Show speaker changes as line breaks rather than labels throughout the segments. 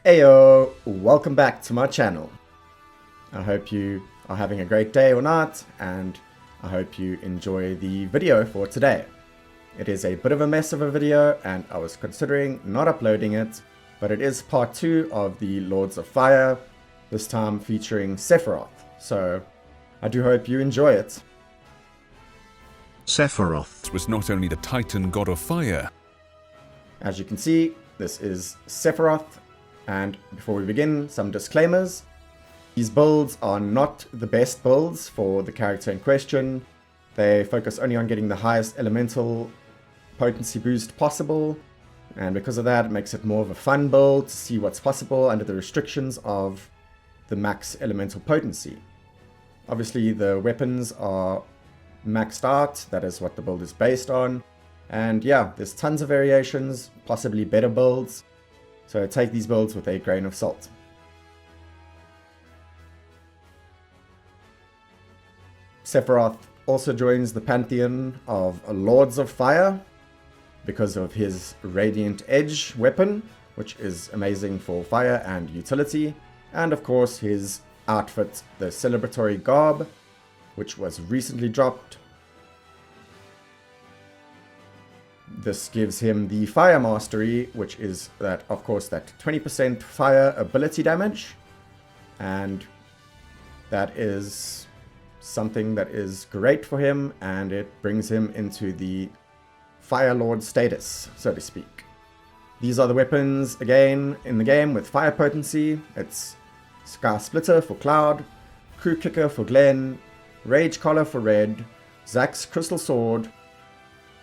Heyo, welcome back to my channel. I hope you are having a great day or not, and I hope you enjoy the video for today. It is a bit of a mess of a video, and I was considering not uploading it, but it is part 2 of the Lords of Fire, this time featuring Sephiroth, so I do hope you enjoy it.
Sephiroth was not only the Titan god of fire.
As you can see, this is Sephiroth. And before we begin, some disclaimers. These builds are not the best builds for the character in question. They focus only on getting the highest elemental potency boost possible. And because of that, it makes it more of a fun build to see what's possible under the restrictions of the max elemental potency. Obviously, the weapons are maxed out. That is what the build is based on. And yeah, there's tons of variations, possibly better builds. So take these builds with a grain of salt. Sephiroth also joins the pantheon of Lords of Fire because of his Radiant Edge weapon, which is amazing for fire and utility, and of course his outfit, the Celebratory Garb, which was recently dropped. This gives him the Fire Mastery, which is that, of course, that 20% fire ability damage. And that is something that is great for him, and it brings him into the Fire Lord status, so to speak. These are the weapons, again, in the game with Fire Potency. It's Sky Splitter for Cloud, Crew Kicker for Glenn, Rage Collar for Red, Zack's Crystal Sword,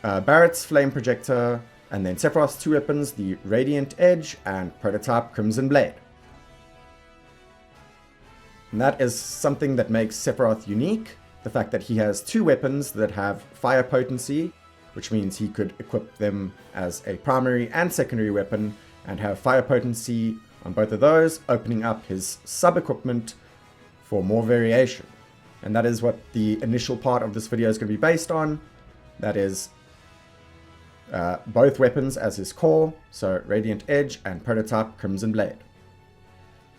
Barrett's Flame Projector, and then Sephiroth's two weapons, the Radiant Edge and Prototype Crimson Blade. And that is something that makes Sephiroth unique, the fact that he has two weapons that have fire potency, which means he could equip them as a primary and secondary weapon and have fire potency on both of those, opening up his sub-equipment for more variation. And that is what the initial part of this video is going to be based on. That is both weapons as his core, so Radiant Edge and Prototype Crimson Blade.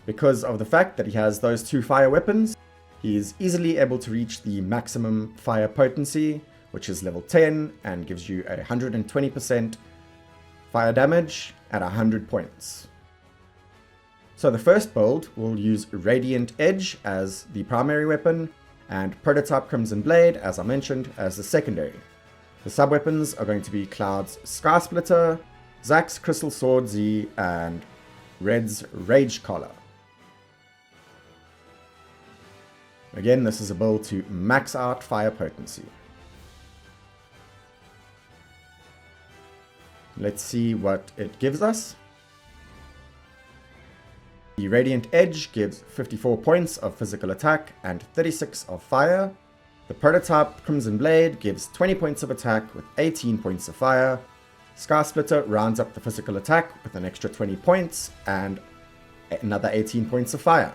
Because of the fact that he has those two fire weapons, he is easily able to reach the maximum fire potency, which is level 10 and gives you 120% fire damage at 100 points. So the first build will use Radiant Edge as the primary weapon and Prototype Crimson Blade, as I mentioned, as the secondary. The sub-weapons are going to be Cloud's Sky Splitter, Zack's Crystal Sword Z, and Red's Rage Collar. Again, this is a build to max out fire potency. Let's see what it gives us. The Radiant Edge gives 54 points of physical attack and 36 of fire. The Prototype Crimson Blade gives 20 points of attack with 18 points of fire. Sky Splitter rounds up the physical attack with an extra 20 points and another 18 points of fire.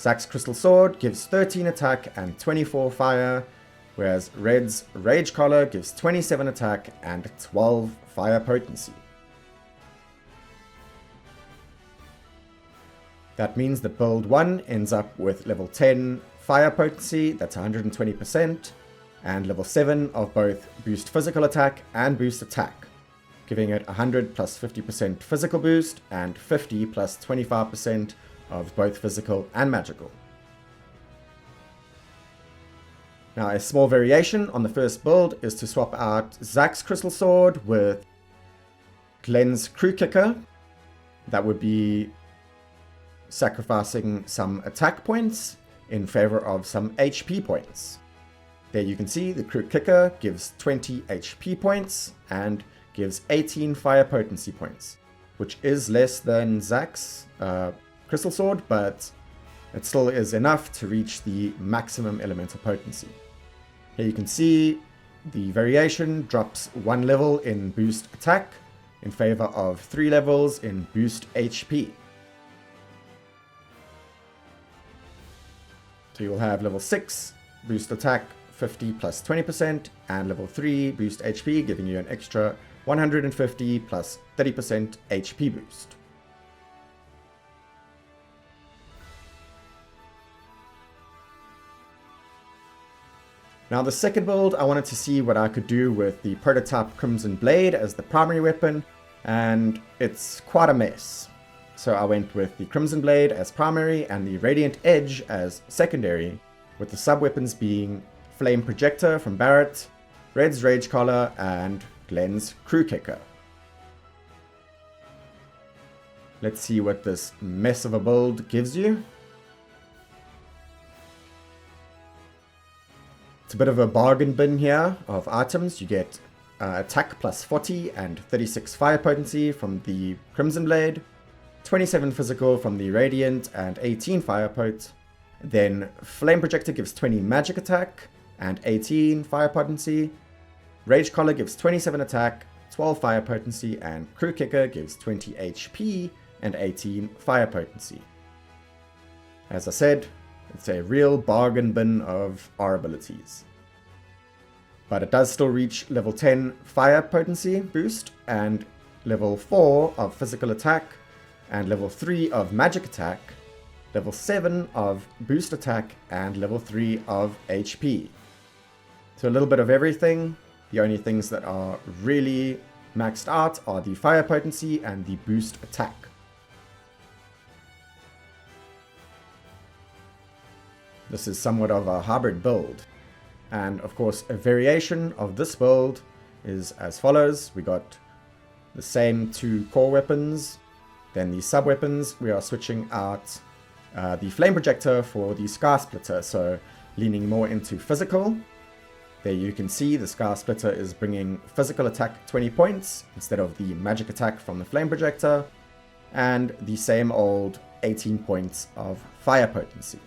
Zack's Crystal Sword gives 13 attack and 24 fire, whereas Red's Rage Collar gives 27 attack and 12 fire potency. That means that build 1 ends up with level 10 fire potency, that's 120%, and level 7 of both boost physical attack and boost attack, giving it 100 plus 50% physical boost and 50 plus 25% of both physical and magical. Now, a small variation on the first build is to swap out Zack's Crystal Sword with Glenn's Crew Kicker. That would be sacrificing some attack points in favor of some HP points. There you can see the Crew Kicker gives 20 HP points and gives 18 fire potency points, which is less than Zack's Crystal Sword, but it still is enough to reach the maximum elemental potency. Here you can see the variation drops 1 level in boost attack in favor of 3 levels in boost HP. So you'll have level 6 boost attack 50 plus 20%, and level 3 boost HP, giving you an extra 150 plus 30% HP boost. Now the second build, I wanted to see what I could do with the prototype Crimson Blade as the primary weapon, and it's quite a mess. So I went with the Crimson Blade as primary and the Radiant Edge as secondary, with the sub-weapons being Flame Projector from Barrett, Red's Rage Collar, and Glenn's Crew Kicker. Let's see what this mess of a build gives you. It's a bit of a bargain bin here of items. You get attack plus 40 and 36 fire potency from the Crimson Blade, 27 physical from the Radiant, and 18 fire pot. Then Flame Projector gives 20 magic attack and 18 fire potency. Rage Collar gives 27 attack, 12 fire potency, and Crew Kicker gives 20 HP and 18 fire potency. As I said, it's a real bargain bin of R abilities. But it does still reach level 10 fire potency boost and level 4 of physical attack and level 3 of magic attack, level 7 of boost attack, and level 3 of HP. So a little bit of everything. The only things that are really maxed out are the fire potency and the boost attack. This is somewhat of a hybrid build. And of course, a variation of this build is as follows. We got the same 2 core weapons. Then the sub-weapons, we are switching out the Flame Projector for the Sky Splitter, so leaning more into physical. There you can see the Sky Splitter is bringing physical attack 20 points instead of the magic attack from the Flame Projector, and the same old 18 points of fire potency.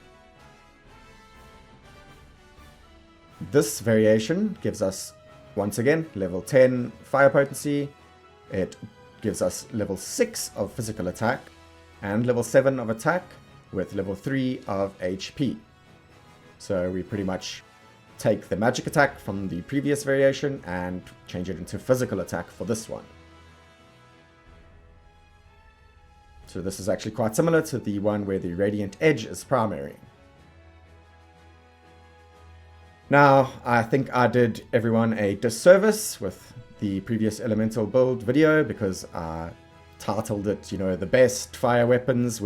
This variation gives us, once again, level 10 fire potency. It gives us level 6 of physical attack and level 7 of attack with level 3 of HP. So we pretty much take the magic attack from the previous variation and change it into physical attack for this one. So this is actually quite similar to the one where the Radiant Edge is primary. Now, I think I did everyone a disservice with the previous elemental build video because I titled it, the best fire weapons,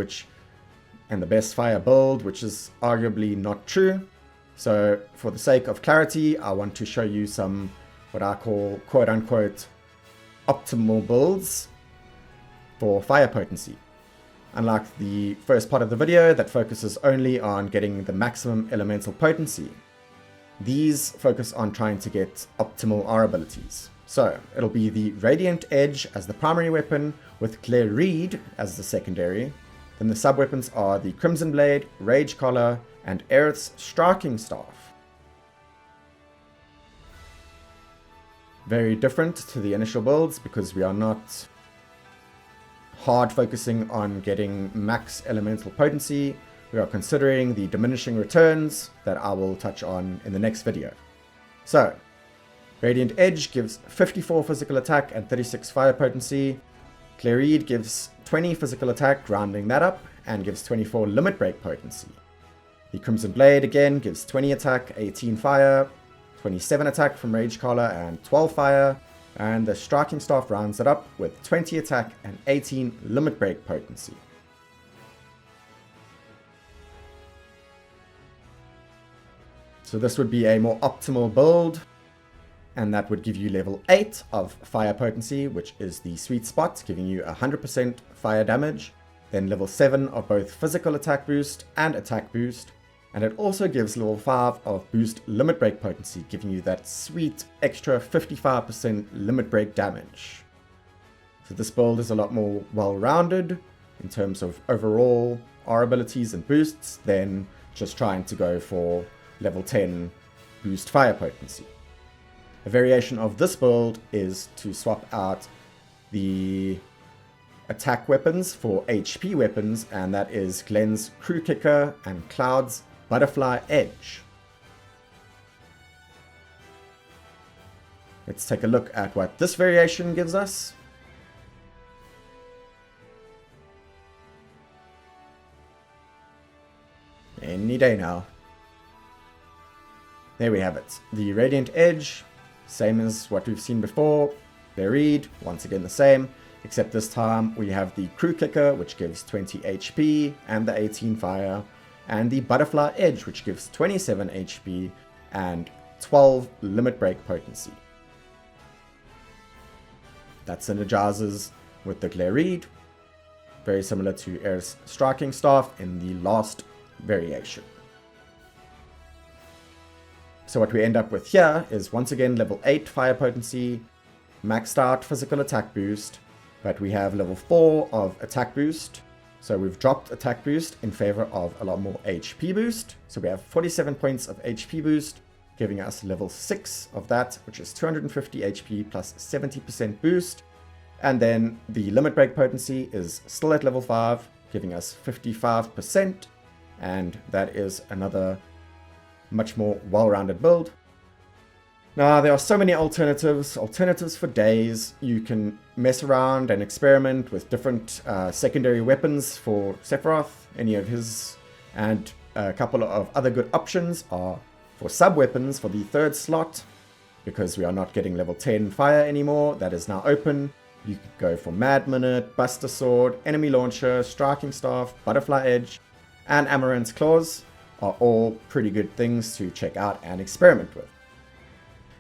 and the best fire build, which is arguably not true. So for the sake of clarity, I want to show you some what I call quote-unquote optimal builds for fire potency. Unlike the first part of the video that focuses only on getting the maximum elemental potency, these focus on trying to get optimal R abilities. So it'll be the Radiant Edge as the primary weapon with Claire Reed as the secondary. Then the sub-weapons are the Crimson Blade, Rage Collar, and Aerith's Striking Staff. Very different to the initial builds because we are not hard focusing on getting max elemental potency. We are considering the diminishing returns that I will touch on in the next video. So, Radiant Edge gives 54 physical attack and 36 fire potency. Claire Reed gives 20 physical attack, rounding that up, and gives 24 limit break potency. The Crimson Blade again gives 20 attack, 18 fire, 27 attack from Rage Collar, and 12 fire. And the Striking Staff rounds it up with 20 attack and 18 limit break potency. So this would be a more optimal build, and that would give you level 8 of fire potency, which is the sweet spot, giving you 100% fire damage. Then level 7 of both physical attack boost and attack boost. And it also gives level 5 of boost limit break potency, giving you that sweet extra 55% limit break damage. So this build is a lot more well-rounded in terms of overall R abilities and boosts than just trying to go for level 10 boost fire potency. A variation of this build is to swap out the attack weapons for HP weapons, and that is Glenn's Crew Kicker and Cloud's Butterfly Edge. Let's take a look at what this variation gives us. Any day now. there we have it. The Radiant Edge, same as what we've seen before. Their read, once again the same, except this time we have the Crew Kicker, which gives 20 HP and the 18 fire, and the Butterfly Edge, which gives 27 HP and 12 limit break potency. That synergizes with the Glare Reed, very similar to Air's Striking Staff in the last variation. So what we end up with here is once again level 8 fire potency, maxed out physical attack boost, but we have level 4 of attack boost. So we've dropped attack boost in favor of a lot more HP boost. So we have 47 points of HP boost, giving us level 6 of that, which is 250 HP plus 70% boost. And then the limit break potency is still at level 5, giving us 55%. And that is another much more well-rounded build. Now, there are so many alternatives for days. You can mess around and experiment with different secondary weapons for Sephiroth, any of his, and a couple of other good options are for sub-weapons for the 3rd slot, because we are not getting level 10 fire anymore. That is now open. You could go for Mad Minute, Buster Sword, Enemy Launcher, Striking Staff, Butterfly Edge, and Amaranth's Claws are all pretty good things to check out and experiment with.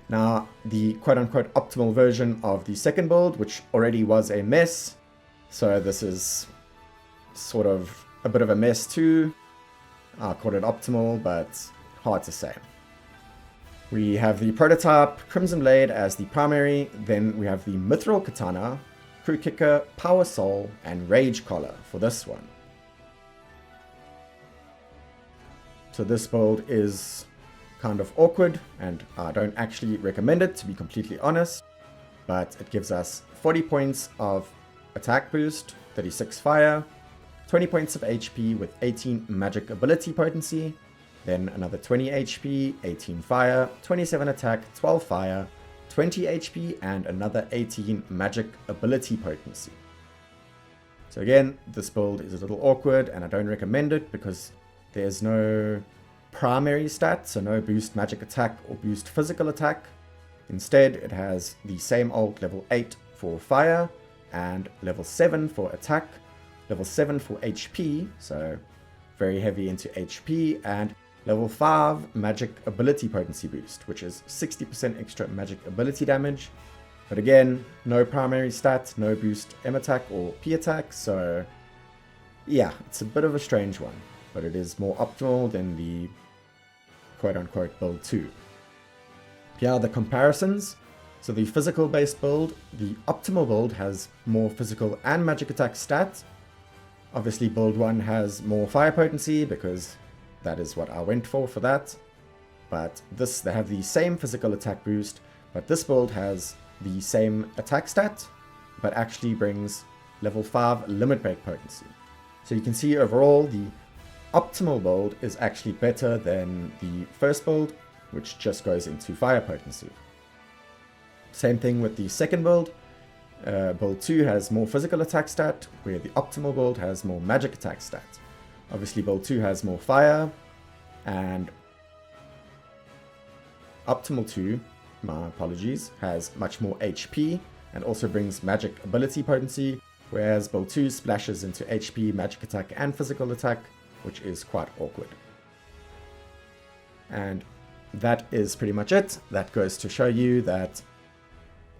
Now, the quote-unquote optimal version of the second build, which already was a mess, so this is sort of a bit of a mess too. I'll call it optimal, but hard to say. We have the prototype Crimson Blade as the primary, then we have the Mithril Katana, Crew Kicker, Power Soul, and Rage Collar for this one. So this build is kind of awkward, and I don't actually recommend it, to be completely honest, but it gives us 40 points of attack boost, 36 fire, 20 points of HP with 18 magic ability potency, then another 20 HP, 18 fire, 27 attack, 12 fire, 20 HP, and another 18 magic ability potency. So again, this build is a little awkward, and I don't recommend it because there's no primary stat, so no boost magic attack or boost physical attack. Instead, it has the same old level 8 for fire, and level 7 for attack, level 7 for HP, so very heavy into HP, and level 5 magic ability potency boost, which is 60% extra magic ability damage. But again, no primary stat, no boost M attack or P attack, so yeah, it's a bit of a strange one, but it is more optimal than the quote-unquote build 2. Here are the comparisons. So the physical based build, the optimal build has more physical and magic attack stats. Obviously build 1 has more fire potency because that is what I went for that. But this, they have the same physical attack boost, but this build has the same attack stat, but actually brings level 5 limit break potency. So you can see overall the optimal build is actually better than the first build, which just goes into fire potency. Same thing with the second build. Build 2 has more physical attack stat, where the optimal build has more magic attack stat. Obviously build 2 has more fire, and optimal 2, my apologies, has much more HP and also brings magic ability potency, whereas build 2 splashes into HP, magic attack, and physical attack, which is quite awkward. And that is pretty much it. That goes to show you that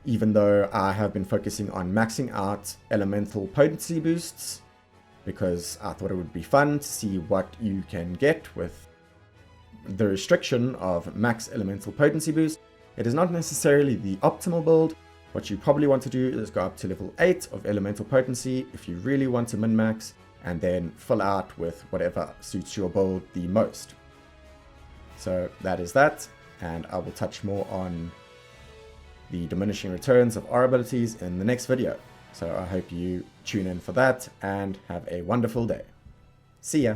even though I have been focusing on maxing out elemental potency boosts, because I thought it would be fun to see what you can get with the restriction of max elemental potency boost, it is not necessarily the optimal build. What you probably want to do is go up to level 8 of elemental potency if you really want to min-max, and then fill out with whatever suits your build the most. So that is that, and I will touch more on the diminishing returns of our abilities in the next video. So I hope you tune in for that and have a wonderful day. See ya!